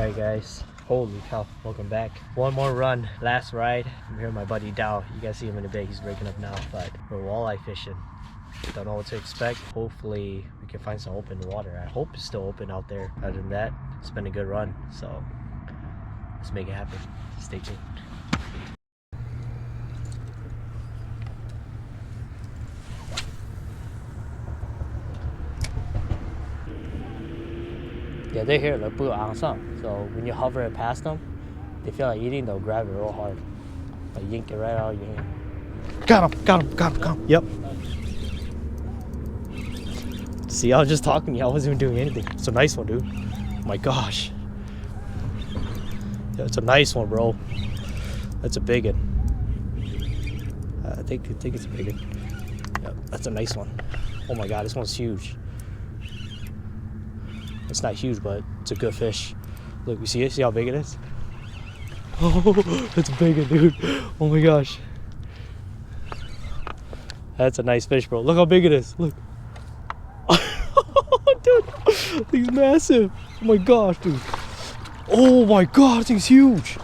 Alright guys, holy cow, welcome back. One more run, last ride. I'm here with my buddy Dow. You guys see him in a bit, he's breaking up now, but we're walleye fishing. Don't know what to expect. Hopefully we can find some open water. I hope it's still open out there. Other than that, it's been a good run, so let's make it happen. Stay tuned. Yeah, they're here, like, so when you hover it past them, they feel like eating, they'll grab it real hard. Like, yank it right out of your hand. Got him. Yep. See, I was just talking to you, I wasn't even doing anything. It's a nice one, dude. Oh my gosh. Yeah, it's a nice one, bro. That's a big one. I think it's a big one. Yep, that's a nice one. Oh my god, this one's huge. It's not huge, but it's a good fish. Look, you see it? See how big it is? Oh, it's big, dude. Oh my gosh. That's a nice fish, bro. Look how big it is. Look. Dude, he's massive. Oh my gosh, dude. Oh my god, this thing's huge.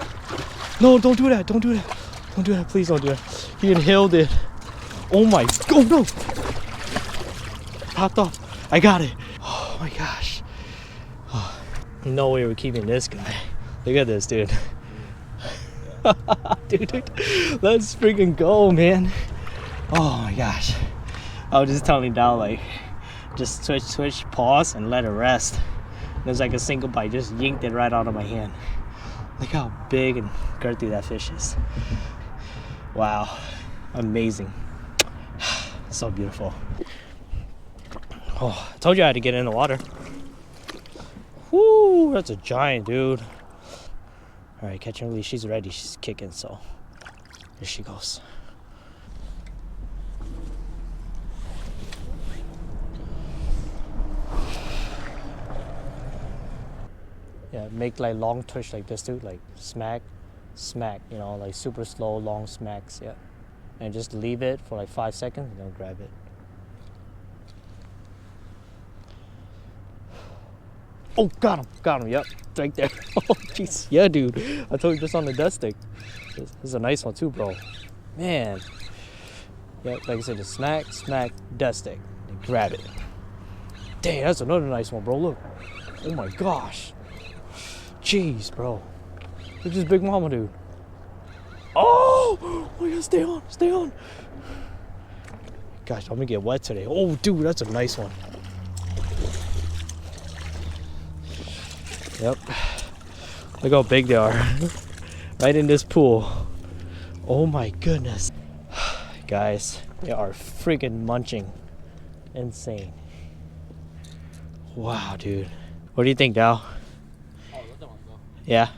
No, don't do that. Don't do that. Don't do that. Please don't do that. He inhaled it. Oh my. Oh no. Popped off. I got it. Oh my gosh. No way we're keeping this guy. Look at this, dude. dude, let's freaking go, man. Oh my gosh. I was just telling Dow, like, just switch, pause, and let it rest. There's like a single bite, just yanked it right out of my hand. Look how big and girthy that fish is. Wow, amazing. So beautiful. Oh, I told you I had to get in the water. Whoo, that's a giant, dude. All right, catch and release. She's ready. She's kicking, so here she goes. Yeah, make like long twitch like this, dude. Like smack, you know, like super slow, long smacks. Yeah, and just leave it for like 5 seconds and then grab it. Oh, got him, yep, right there. Oh, jeez, yeah, dude. I told you, just on the death stick. This is a nice one too, bro. Man. Yep, like I said, just smack, death stick, and grab it. Dang, that's another nice one, bro, look. Oh my gosh. Jeez, bro. Look at this big mama, dude. Oh my god, stay on. Gosh, I'm gonna get wet today. Oh, dude, that's a nice one. Yep. Look how big they are. Right in this pool. Oh my goodness. Guys, they are freaking munching. Insane. Wow, dude. What do you think, Dow? Oh, let that one go. Yeah?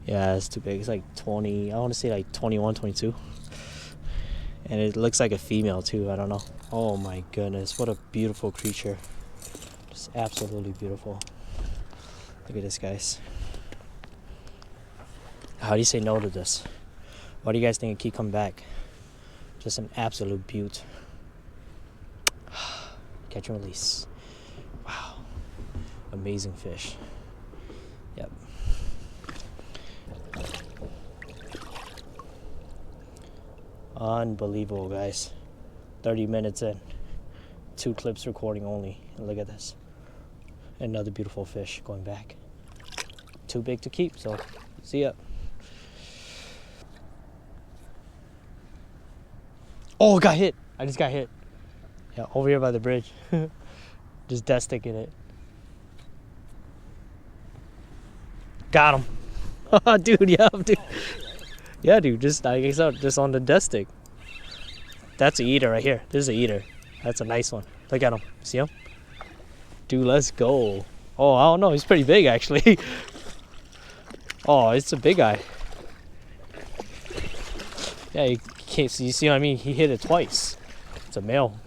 Yeah, it's too big. It's like 20, I want to say like 21, 22. And it looks like a female too, I don't know. Oh my goodness, what a beautiful creature. Just absolutely beautiful. Look at this, guys. How do you say no to this? Why do you guys think it keep coming back? Just an absolute beaut. Catch and release. Wow. Amazing fish. Yep. Unbelievable, guys. 30 minutes in. 2 clips recording only. And look at this. Another beautiful fish going back. Too big to keep, so see ya. Oh, got hit. I just got hit. Yeah, over here by the bridge. Just death sticking it. Got him. Dude, yeah, dude. Yeah, dude, just like I said, just on the death stick. That's an eater right here. This is an eater. That's a nice one. Look at him. See him? Dude, let's go. Oh, I don't know. He's pretty big, actually. Oh, it's a big guy. Yeah, you can't see. You see what I mean? He hit it twice. It's a male.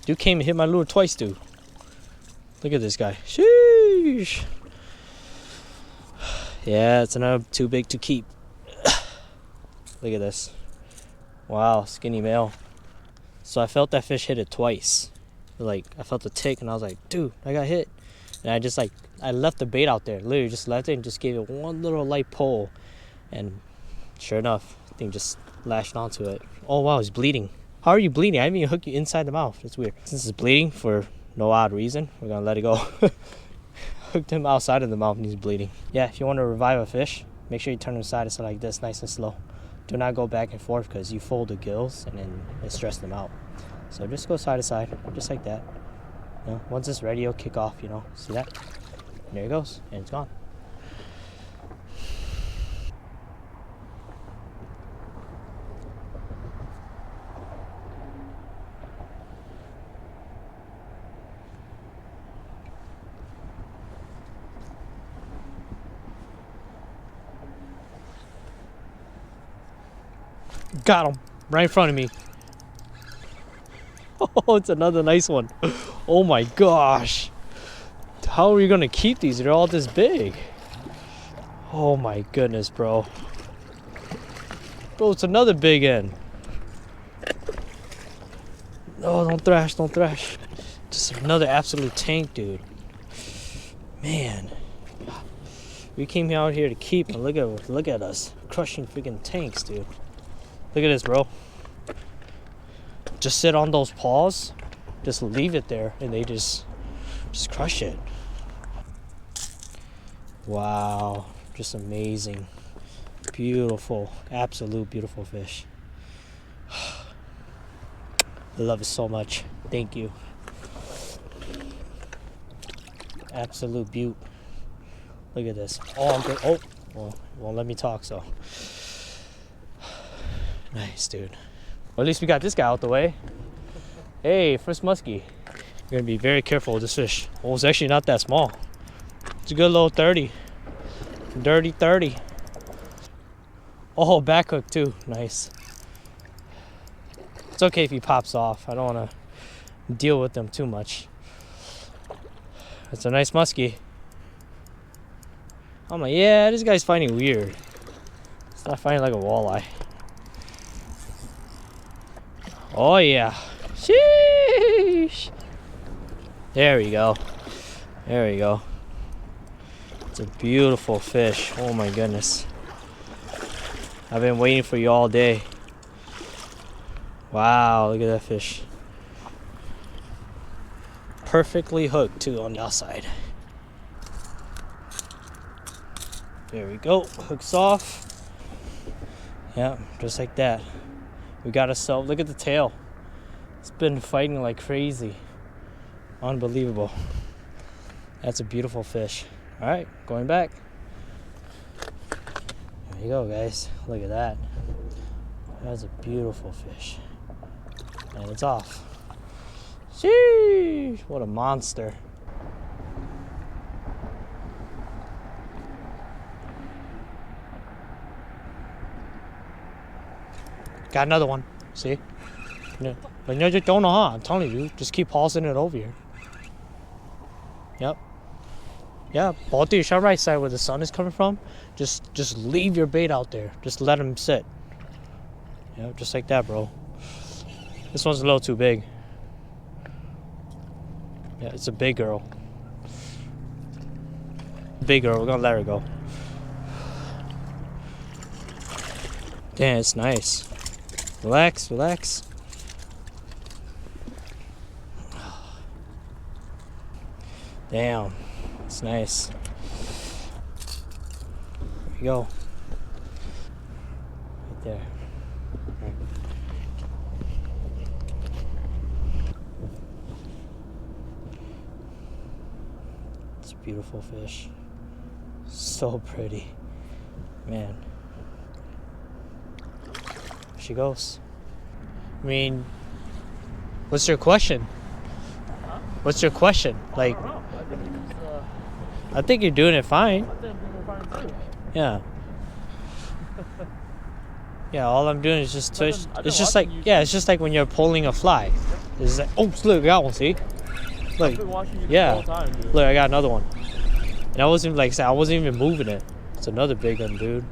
Dude came and hit my lure twice, dude. Look at this guy. Sheesh. Yeah, it's another too big to keep. Look at this. Wow, skinny male. So I felt that fish hit it twice. Like, I felt the tick and I was like, dude, I got hit. And I left the bait out there. Literally just left it and just gave it one little light pull. And sure enough, the thing just lashed onto it. Oh wow, he's bleeding. How are you bleeding? I didn't even hook you inside the mouth. That's weird. Since it's bleeding for no odd reason, we're gonna let it go. Hooked him outside of the mouth and he's bleeding. Yeah, if you want to revive a fish, make sure you turn him side to side like this, nice and slow. Do not go back and forth because you fold the gills and then it stresses them out. So just go side to side, just like that. You know, once it's ready, it'll kick off, you know. See that? And there it goes, and it's gone. Got him right in front of me. Oh, it's another nice one. Oh my gosh. How are we gonna keep these? They're all this big. Oh my goodness, bro. Bro, it's another big end. Oh, don't thrash, don't thrash. Just another absolute tank, dude. Man. We came out here to keep and look at us. Crushing freaking tanks, dude. Look at this, bro. Just sit on those paws. Just leave it there and they just crush it. Wow. Just amazing. Beautiful. Absolute beautiful fish. I love it so much. Thank you. Absolute beaut. Look at this. Oh, I'm good. Oh, well, won't let me talk, so. Nice, dude. Well, at least we got this guy out the way. Hey, first muskie. We're gonna be very careful with this fish. Oh, it's actually not that small. It's a good little 30. Dirty 30. Oh, back hook too. Nice. It's okay if he pops off. I don't wanna deal with them too much. It's a nice muskie. I'm like, yeah, this guy's fighting weird. It's not fighting like a walleye. Oh yeah. Sheesh. There we go. There we go. It's a beautiful fish. Oh my goodness. I've been waiting for you all day. Wow, look at that fish. Perfectly hooked too on the outside. There we go. Hooks off. Yeah, just like that. We got ourselves, look at the tail. It's been fighting like crazy. Unbelievable. That's a beautiful fish. All right, going back. There you go, guys. Look at that. That's a beautiful fish. And it's off. Sheesh, what a monster. Got another one. See? Yeah. But you just don't know, huh? I'm telling you, just keep pausing it over here. Yep. Yeah, ball to your right side where the sun is coming from. Just leave your bait out there. Just let him sit. Yeah, just like that, bro. This one's a little too big. Yeah, it's a big girl. Big girl, we're gonna let her go. Damn, it's nice. Relax, relax. Damn, it's nice. There you go. Right there. Right. It's a beautiful fish. So pretty. Man. There she goes. I mean, what's your question? Huh? What's your question? Like, I think you're doing it fine. I think I'm doing fine too. Yeah. Yeah, all I'm doing is just twitch. It's just like, yeah, it's just like when you're pulling a fly. It's like, oh, look, I got one, see? Look, I've been watching you the whole time, dude. Look, I got another one. And I wasn't, like I said, I wasn't even moving it. It's another big one, dude.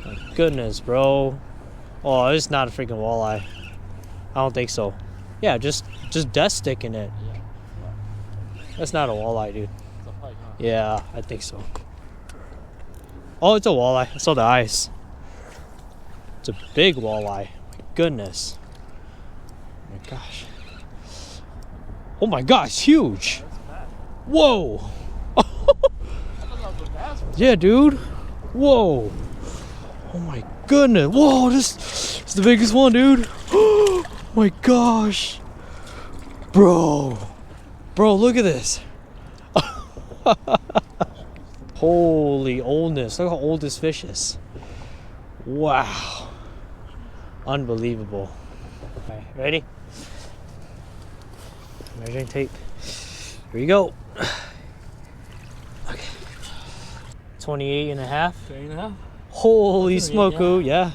My goodness, bro. Oh, it's not a freaking walleye. I don't think so. Yeah, just death sticking it. That's not a walleye, dude. Yeah, I think so. Oh, it's a walleye. I saw the eyes. It's a big walleye. My goodness. Oh my gosh. Oh my gosh, huge. Whoa. Yeah, dude. Whoa. Oh my goodness. Whoa, this is the biggest one, dude. Oh my gosh. Bro. Bro, look at this. Holy oldness. Look how old this fish is. Wow. Unbelievable. Okay, ready? Measuring tape. Here you go. Okay. 28 and a half. 28 and a half? Holy smoke, yeah.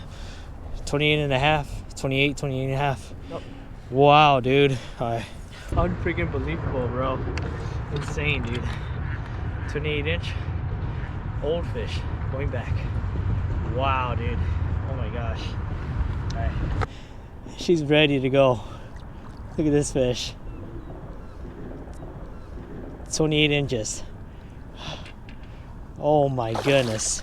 28 and a half. 28 and a half. Yep. Wow, dude. Alright. Unfreaking believable, bro. Insane, dude. 28 inch. Old fish. Going back. Wow, dude. Oh my gosh. Alright. She's ready to go. Look at this fish. 28 inches. Oh my goodness.